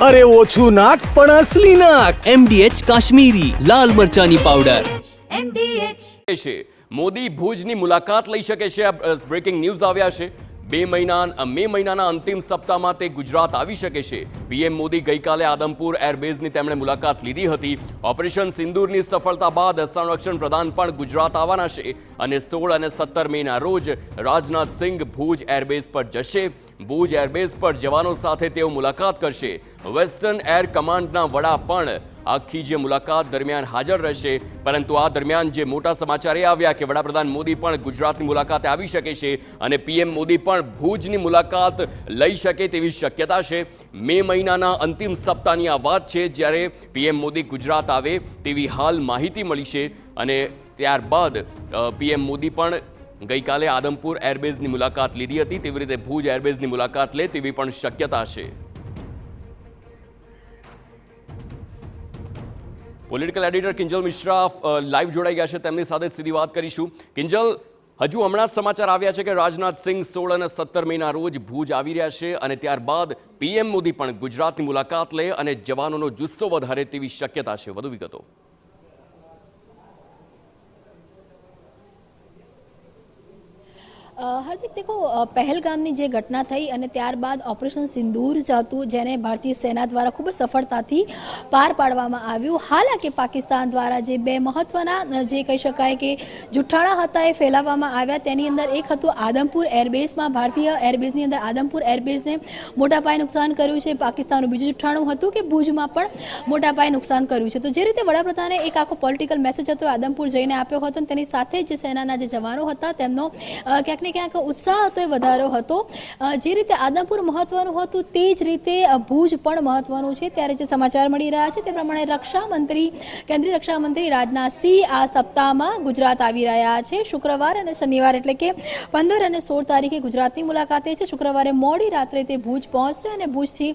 અરે ઓછું નાક પણ અસલી નાક. MDH કાશ્મીરી લાલ મરચાની પાવડર. છે મોદી ભુજની મુલાકાત લઈ શકે છે. બ્રેકિંગ ન્યૂઝ આવ્યા છે. મે મહિનાના અંતિમ સપ્તાહમાં તે ગુજરાત આવી શકે છે. પીએમ મોદી ગઈકાલે આદમપુર એરબેઝની તેમણે મુલાકાત લીધી હતી. ઓપરેશન સિંદૂરની સફળતા બાદ સંરક્ષણ પ્રધાન પણ ગુજરાત આવવાના છે અને 16 અને 17 મેના રોજ રાજનાથસિંહ ભુજ એરબેઝ પર જશે. ભુજ એરબેઝ પર જવાનો સાથે તેઓ મુલાકાત કરશે. વેસ્ટર્ન એર કમાન્ડના વડા પણ આખી જે મુલાકાત દરમિયાન હાજર રહેશે. પરંતુ આ દરમિયાન જે મોટા સમાચાર એ આવ્યા કે વડાપ્રધાન મોદી પણ ગુજરાતની મુલાકાતે આવી શકે છે અને પીએમ મોદી પણ ભુજની મુલાકાત લઈ શકે તેવી શક્યતા છે. મે મહિનાના અંતિમ સપ્તાહની આ વાત છે જ્યારે પીએમ મોદી ગુજરાત આવે તેવી હાલ માહિતી મળી છે અને ત્યારબાદ પીએમ મોદી પણ ગઈકાલે આદમપુર એરબેઝની મુલાકાત લીધી હતી. તેવી રીતે ભુજ એરબેઝની મુલાકાત લે તેવી પણ શક્યતા છે. Political editor Kinjal Mishra live જોડાઈ ગયા છે. તેમની સાથે સીધી વાત કરીશું. કિંજલ, હજુ હમણાં જ સમાચાર આવ્યા છે કે રાજનાથસિંહ 16 અને 17 મેના રોજ ભુજ આવી રહ્યા છે અને ત્યારબાદ પીએમ મોદી પણ ગુજરાતની મુલાકાત લે અને જવાનોનો જુસ્સો વધારે તેવી શક્યતા છે. વધુ વિગતો. હાર્દિક, દેખો, પહેલગામની જે ઘટના થઈ અને ત્યારબાદ ઓપરેશન સિંદૂર હતું જેને ભારતીય સેના દ્વારા ખૂબ જ સફળતાથી પાર પાડવામાં આવ્યું. હાલાકી પાકિસ્તાન દ્વારા જે બે મહત્વના જે કહી શકાય કે જુઠ્ઠાણા હતા એ ફેલાવવામાં આવ્યા. તેની અંદર એક હતું આદમપુર એરબેઝમાં, ભારતીય એરબેઝની અંદર આદમપુર એરબેઝને મોટા પાયે નુકસાન કર્યું છે. પાકિસ્તાનનું બીજું જુઠ્ઠાણું હતું કે ભુજમાં પણ મોટા પાયે નુકસાન કર્યું છે. તો જે રીતે વડાપ્રધાને એક આખો પોલિટિકલ મેસેજ હતો આદમપુર જઈને આપ્યો હતો અને તેની સાથે જે સેનાના જે જવાનો હતા તેમનો ક્યાંક ક્યાંક ઉત્સાહ હતો એ વધારો હતો. જે રીતે આદમપુર મહત્વનું હતું તે જ રીતે ભુજ પણ મહત્વનું છે. ત્યારે જે સમાચાર મળી રહ્યા છે તે પ્રમાણે કેન્દ્રીય રક્ષામંત્રી રાજનાથસિંહ આ સપ્તાહમાં ગુજરાત આવી રહ્યા છે. શુક્રવાર અને શનિવાર એટલે કે 15 અને 16 તારીખે ગુજરાતની મુલાકાતે છે. શુક્રવારે મોડી રાત્રે તે ભુજ પહોંચશે અને ભુજથી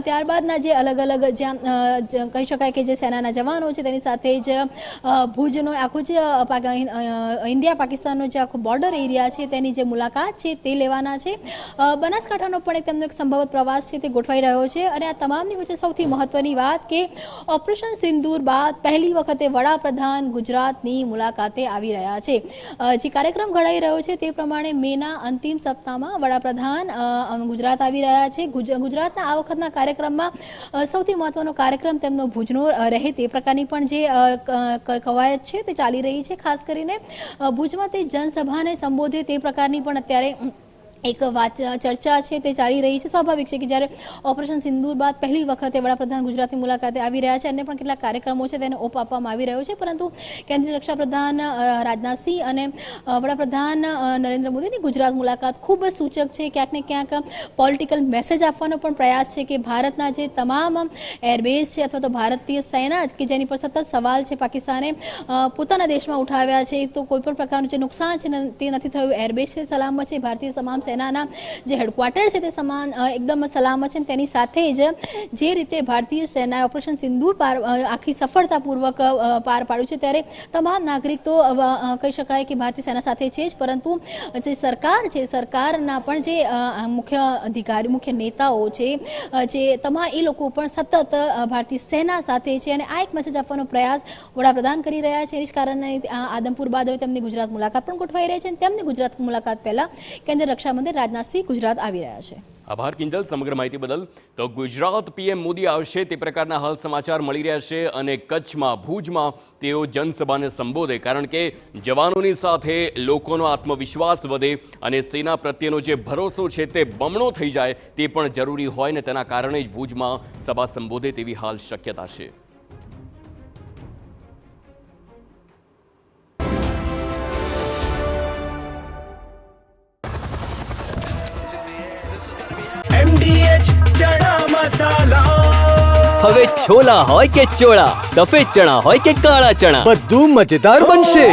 ત્યારબાદના જે અલગ અલગ જ્યાં કહી શકાય કે જે સેનાના જવાનો છે તેની સાથે જ ભુજનો આખું જે ઇન્ડિયા પાકિસ્તાનનો જે આખો બોર્ડર એરિયા છે તેની જે મુલાકાત છે તે લેવાના છે. બનાસકાંઠાનો પણ તેમનો એક સંભવિત પ્રવાસ છે તે ગોઠવાઈ રહ્યો છે અને આ તમામની વચ્ચે સૌથી મહત્વની વાત કે ઓપરેશન સિંદૂર બાદ પહેલી વખતે વડાપ્રધાન ગુજરાતની મુલાકાતે આવી રહ્યા છે. જે કાર્યક્રમ ઘડાઈ રહ્યો છે તે પ્રમાણે મેના અંતિમ સપ્તાહમાં વડાપ્રધાન ગુજરાત આવી રહ્યા છે. ગુજરાતના આ વખતના કાર્યક્રમમાં સૌથી મહત્વનો કાર્યક્રમ તેમનો ભુજનો રહે તે પ્રકારની પણ જે કવાયત છે તે ચાલી રહી છે. ખાસ કરીને ભુજમાં તે જનસભાને સંબોધે તે પ્રકારની પણ અત્યારે એક ચર્ચા છે તે ચાલી રહી છે. સ્વાભાવિક છે કે જ્યારે ઓપરેશન સિંદૂર બાદ પહેલી વખતે વડાપ્રધાન ગુજરાતની મુલાકાતે આવી રહ્યા છે. અન્ય પણ કેટલાક કાર્યક્રમો છે તેને ઓપ આપવામાં આવી રહ્યો છે. પરંતુ કેન્દ્રીય રક્ષાપ્રધાન રાજનાથસિંહ અને વડાપ્રધાન નરેન્દ્ર મોદીની ગુજરાત મુલાકાત ખૂબ જ સૂચક છે. ક્યાંક ને ક્યાંક પોલિટિકલ મેસેજ આપવાનો પણ પ્રયાસ છે કે ભારતના જે તમામ એરબેઝ છે અથવા તો ભારતીય સેના કે જેની પર સતત સવાલ છે પાકિસ્તાને પોતાના દેશમાં ઉઠાવ્યા છે તો કોઈપણ પ્રકારનું જે નુકસાન છે તે નથી થયું. એરબેઝ છે સલામત છે. ભારતીય તમામ સેનાના જે હેડક્વાર્ટર છે તે સમાન એકદમ સલામત છે. તેની સાથે જ જે રીતે ભારતીય સેનાએ ઓપરેશન સિંદૂર આખી સફળતાપૂર્વક પાર પાડ્યું છે ત્યારે તમામ નાગરિક તો કહી શકાય કે ભારતીય સેના સાથે છે જ, પરંતુ જે સરકાર છે સરકારના પણ જે મુખ્ય અધિકારી મુખ્ય નેતાઓ છે જે તમામ એ લોકો પણ સતત ભારતીય સેના સાથે છે અને આ એક મેસેજ આપવાનો પ્રયાસ વડાપ્રધાન કરી રહ્યા છે. એ જ કારણે આદમપુર બાદ હવે તેમની ગુજરાત મુલાકાત પણ ગોઠવાઈ રહી છે અને તેમની ગુજરાત મુલાકાત પહેલા કેન્દ્રીય રક્ષામંત્રી રાજનાથસિંહ ગુજરાત આવી રહ્યા છે. આભાર કિંજલ સમગ્ર માહિતી બદલ. તો ગુજરાત પીએમ મોદી આવશે તે પ્રકારના હાલ સમાચાર મળી રહ્યા છે અને કચ્છમાં ભુજમાં તેઓ જનસભાને સંબોધે કારણ કે જવાનોની સાથે લોકોનો આત્મવિશ્વાસ વધે અને સેના પ્રત્યેનો જે ભરોસો છે તે બમણો થઈ જાય તે પણ જરૂરી હોય ને તેના કારણે જ ભુજમાં સભા સંબોધે તેવી હાલ શક્યતા છે. MDH ચણા મસાલા. હવે છોલા હોય કે ચોળા, સફેદ ચણા હોય કે કાળા ચણા, બધું મજેદાર બનશે.